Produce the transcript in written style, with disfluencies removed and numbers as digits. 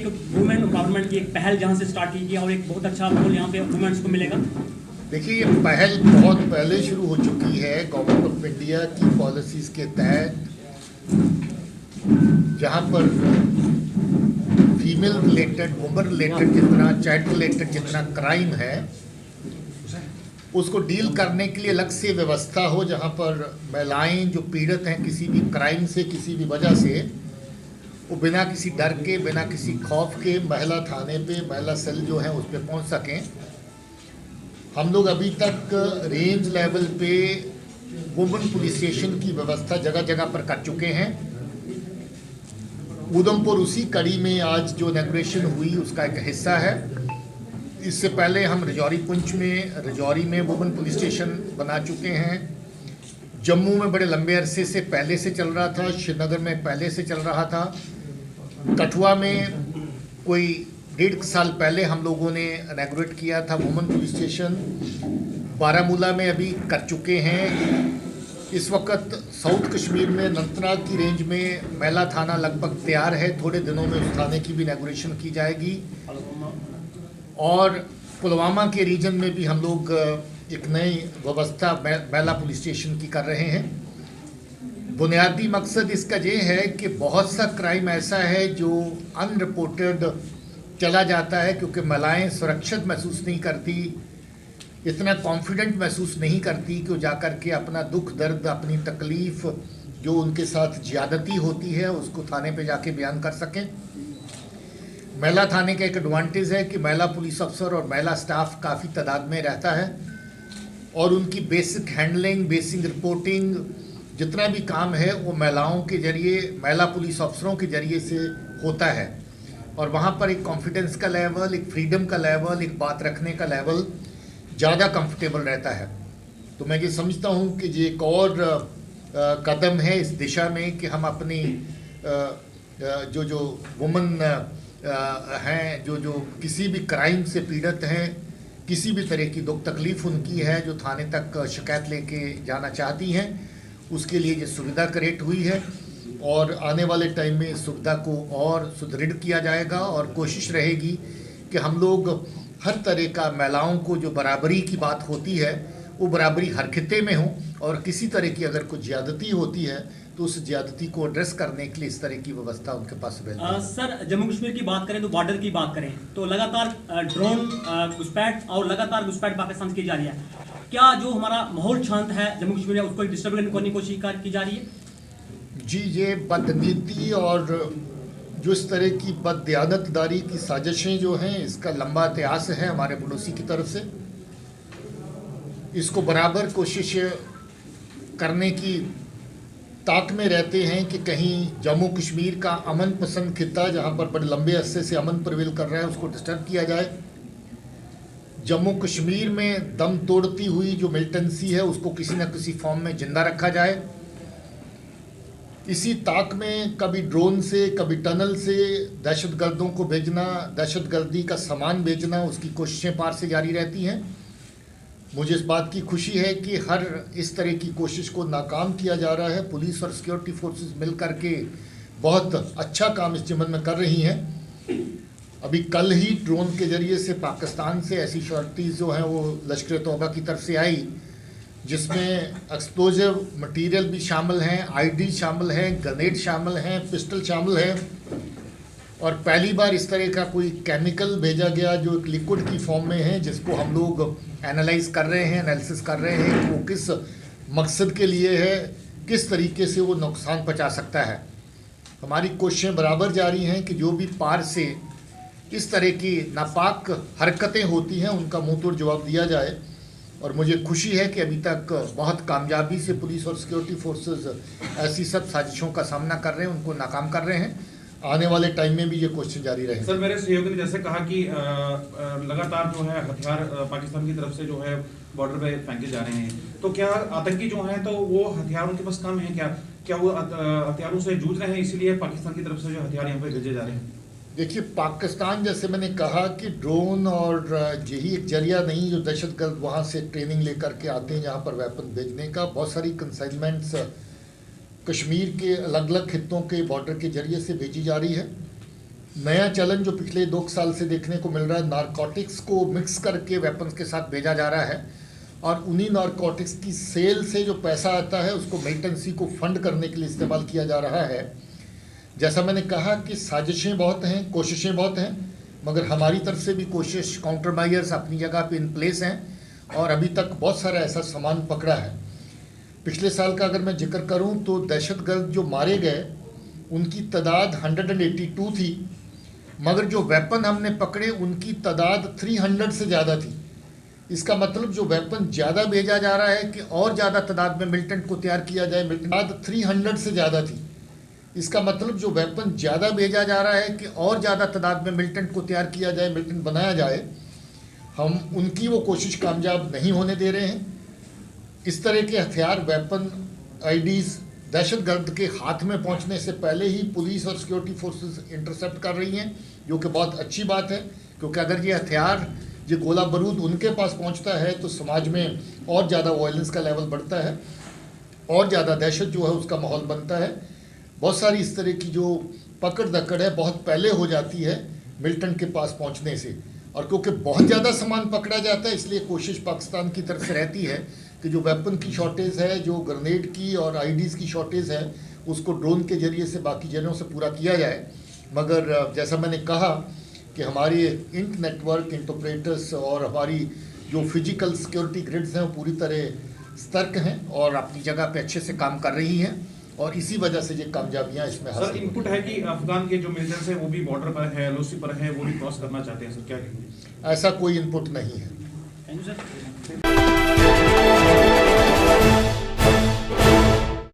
एक women empowerment की एक पहल जहां से स्टार्ट की गई और एक बहुत अच्छा रोल यहां पे वुमेन्स को मिलेगा। देखिए, ये पहल बहुत पहले शुरू हो चुकी है गवर्नमेंट ऑफ इंडिया की पॉलिसीज के तहत, जहां पर फीमेल रिलेटेड, वुमेन रिलेटेड जितना, चाइल्ड रिलेटेड जितना क्राइम है उसको डील करने के लिए अलग से व्यवस्था हो, जहां पर महिलाएं जो पीड़ित हैं किसी भी क्राइम से, किसी भी वजह से, वो बिना किसी डर के, बिना किसी खौफ के महिला थाने पे, महिला सेल जो है उस पर पहुँच सकें। हम लोग अभी तक रेंज लेवल पे वुमेन पुलिस स्टेशन की व्यवस्था जगह जगह पर कर चुके हैं। उधमपुर उसी कड़ी में आज जो इनॉग्रेशन हुई उसका एक हिस्सा है। इससे पहले हम रजौरी में वुमेन पुलिस स्टेशन बना चुके हैं। जम्मू में बड़े लंबे अरसे से पहले से चल रहा था, श्रीनगर में पहले से चल रहा था, कठुआ में कोई 1.5 साल पहले हम लोगों ने इनॉग्रेट किया था वुमेन पुलिस स्टेशन। बारामूला में अभी कर चुके हैं। इस वक्त साउथ कश्मीर में अनंतनाग की रेंज में महिला थाना लगभग तैयार है, थोड़े दिनों में उस थाने की भी इनॉग्रेशन की जाएगी। और पुलवामा के रीजन में भी हम लोग एक नई व्यवस्था महिला पुलिस स्टेशन की कर रहे हैं। बुनियादी मकसद इसका ये है कि बहुत सा क्राइम ऐसा है जो अनरिपोर्टेड चला जाता है, क्योंकि महिलाएं सुरक्षित महसूस नहीं करती, इतना कॉन्फिडेंट महसूस नहीं करती कि वो जाकर के अपना दुख दर्द, अपनी तकलीफ़ जो उनके साथ ज़्यादती होती है उसको थाने पे जाके बयान कर सकें। महिला थाने का एक एडवांटेज है कि महिला पुलिस अफसर और महिला स्टाफ काफ़ी तादाद में रहता है और उनकी बेसिक हैंडलिंग, बेसिक रिपोर्टिंग, जितना भी काम है वो महिलाओं के जरिए, महिला पुलिस अफसरों के जरिए से होता है। और वहाँ पर एक कॉन्फिडेंस का लेवल, एक फ्रीडम का लेवल, एक बात रखने का लेवल ज़्यादा कंफर्टेबल रहता है। तो मैं ये समझता हूँ कि ये एक और कदम है इस दिशा में कि हम अपनी जो वुमेन हैं, जो किसी भी क्राइम से पीड़ित हैं, किसी भी तरह की दुख तकलीफ़ उनकी है, जो थाने तक शिकायत लेके जाना चाहती हैं, उसके लिए ये सुविधा क्रिएट हुई है। और आने वाले टाइम में इस सुविधा को और सुदृढ़ किया जाएगा और कोशिश रहेगी कि हम लोग हर तरह का महिलाओं को जो बराबरी की बात होती है वो बराबरी हर खित्ते में हो, और किसी तरह की अगर कुछ ज़्यादती होती है तो उस ज़्यादती को एड्रेस करने के लिए इस तरह की व्यवस्था उनके पास अवेलेबल है। सर, जम्मू कश्मीर की बात करें तो बॉर्डर की बात करें तो लगातार ड्रोन घुसपैठ और लगातार घुसपैठ पाकिस्तान की जा रही है। क्या जो हमारा माहौल शांत है जम्मू कश्मीर में उसको डिस्टर्ब करने की कोशिश की जा रही है? जी, ये बदनीति और जो इस तरह की बददियानतदारी की साजिशें जो हैं, इसका लंबा इतिहास है हमारे पड़ोसी की तरफ से। इसको बराबर कोशिश करने की ताक में रहते हैं कि कहीं जम्मू कश्मीर का अमन पसंद खित्ता, जहां पर बड़े लंबे अरसे से अमन प्रवेल कर रहा है, उसको डिस्टर्ब किया जाए। जम्मू कश्मीर में दम तोड़ती हुई जो मिलिटेंसी है उसको किसी न किसी फॉर्म में जिंदा रखा जाए। इसी ताक में कभी ड्रोन से, कभी टनल से दहशतगर्दों को भेजना, दहशतगर्दी का सामान बेचना, उसकी कोशिशें पार से जारी रहती हैं। मुझे इस बात की खुशी है कि हर इस तरह की कोशिश को नाकाम किया जा रहा है। पुलिस और सिक्योरिटी फोर्सेस मिल कर के बहुत अच्छा काम इस ज़िम्मन में कर रही हैं। अभी कल ही ड्रोन के ज़रिए से पाकिस्तान से ऐसी श्योरिटीज़ जो हैं वो लश्कर तौबा की तरफ से आई, जिसमें एक्सप्लोजिव मटेरियल भी शामिल हैं, आईडी शामिल हैं, ग्रेनेड शामिल हैं, पिस्टल शामिल हैं। और पहली बार इस तरह का कोई केमिकल भेजा गया जो एक लिक्विड की फॉर्म में है, जिसको हम लोग एनालाइज कर रहे हैं, एनालिसिस कर रहे हैं कि वो किस मकसद के लिए है, किस तरीके से वो नुकसान पहुंचा सकता है। हमारी कोशिशें बराबर जारी हैं कि जो भी पार से इस तरह की नापाक हरकतें होती हैं उनका मुंह तोड़ जवाब दिया जाए। और मुझे खुशी है कि अभी तक बहुत कामयाबी से पुलिस और सिक्योरिटी फोर्सेस ऐसी सब साजिशों का सामना कर रहे हैं, उनको नाकाम कर रहे हैं। आने वाले टाइम में भी ये कोशिश जारी रहेगी। सर, मेरे सहयोगी ने जैसे कहा कि लगातार जो है हथियार पाकिस्तान की तरफ से जो है बॉर्डर पे फेंके जा रहे हैं, तो क्या आतंकी जो हैं तो वो हथियारों के पास कम है? क्या वो हथियारों से जूझ रहे हैं, इसीलिए पाकिस्तान की तरफ से जो हथियार यहाँ पे भेजे जा रहे हैं? देखिए, पाकिस्तान, जैसे मैंने कहा कि ड्रोन और यही एक जरिया नहीं, जो दहशतगर्द वहाँ से ट्रेनिंग लेकर के आते हैं जहाँ पर वेपन भेजने का, बहुत सारी कंसाइनमेंट्स कश्मीर के अलग अलग खित्तों के बॉर्डर के जरिए से भेजी जा रही है। नया चलन जो पिछले 2 साल से देखने को मिल रहा है, नारकोटिक्स को मिक्स करके वेपन्स के साथ भेजा जा रहा है और उन्हीं नारकोटिक्स की सेल से जो पैसा आता है उसको मिलिटेंसी को फंड करने के लिए इस्तेमाल किया जा रहा है। जैसा मैंने कहा कि साजिशें बहुत हैं, कोशिशें बहुत हैं, मगर हमारी तरफ से भी कोशिश, काउंटर मेजर्स अपनी जगह पे इन प्लेस हैं और अभी तक बहुत सारा ऐसा सामान पकड़ा है। पिछले साल का अगर मैं जिक्र करूं तो दहशतगर्द जो मारे गए उनकी तादाद 182 थी, मगर जो वेपन हमने पकड़े उनकी तादाद 300 से ज़्यादा थी। इसका मतलब जो वेपन ज़्यादा भेजा जा रहा है कि और ज़्यादा तादाद में मिलिटेंट को तैयार किया जाए, मिलिटेंट 300 से ज़्यादा थी। इसका मतलब जो वेपन ज़्यादा भेजा जा रहा है कि और ज़्यादा तादाद में मिलिटेंट को तैयार किया जाए, मिलिटेंट बनाया जाए, हम उनकी वो कोशिश कामयाब नहीं होने दे रहे हैं। इस तरह के हथियार, वेपन, आईडीज़ दहशतगर्द के हाथ में पहुंचने से पहले ही पुलिस और सिक्योरिटी फोर्सेस इंटरसेप्ट कर रही हैं, जो कि बहुत अच्छी बात है, क्योंकि अगर ये हथियार, ये गोला बारूद उनके पास पहुंचता है तो समाज में और ज़्यादा वायलेंस का लेवल बढ़ता है और ज़्यादा दहशत जो है उसका माहौल बनता है। बहुत सारी इस तरह की जो पकड़ दकड़ है बहुत पहले हो जाती है मिलिटेंट के पास पहुंचने से, और क्योंकि बहुत ज़्यादा सामान पकड़ा जाता है इसलिए कोशिश पाकिस्तान की तरफ से रहती है कि जो वेपन की शॉर्टेज है, जो ग्रेनेड की और आईडीज़ की शॉर्टेज है, उसको ड्रोन के जरिए से बाकी जगहों से पूरा किया जाए। मगर जैसा मैंने कहा कि हमारे इंट नेटवर्क, इंट ऑपरेटर्स और हमारी जो फिजिकल सिक्योरिटी ग्रिड्स हैं वो पूरी तरह सतर्क हैं और अपनी जगह पे अच्छे से काम कर रही हैं और इसी वजह से ये कामयाबियाँ इसमें सर, इनपुट है कि अफगान के जो मिलिटेंट्स हैं वो भी बॉर्डर पर है, एलओसी पर है, वो भी क्रॉस करना चाहते हैं, सर क्या कहेंगे? ऐसा कोई इनपुट नहीं है। Thank you sir.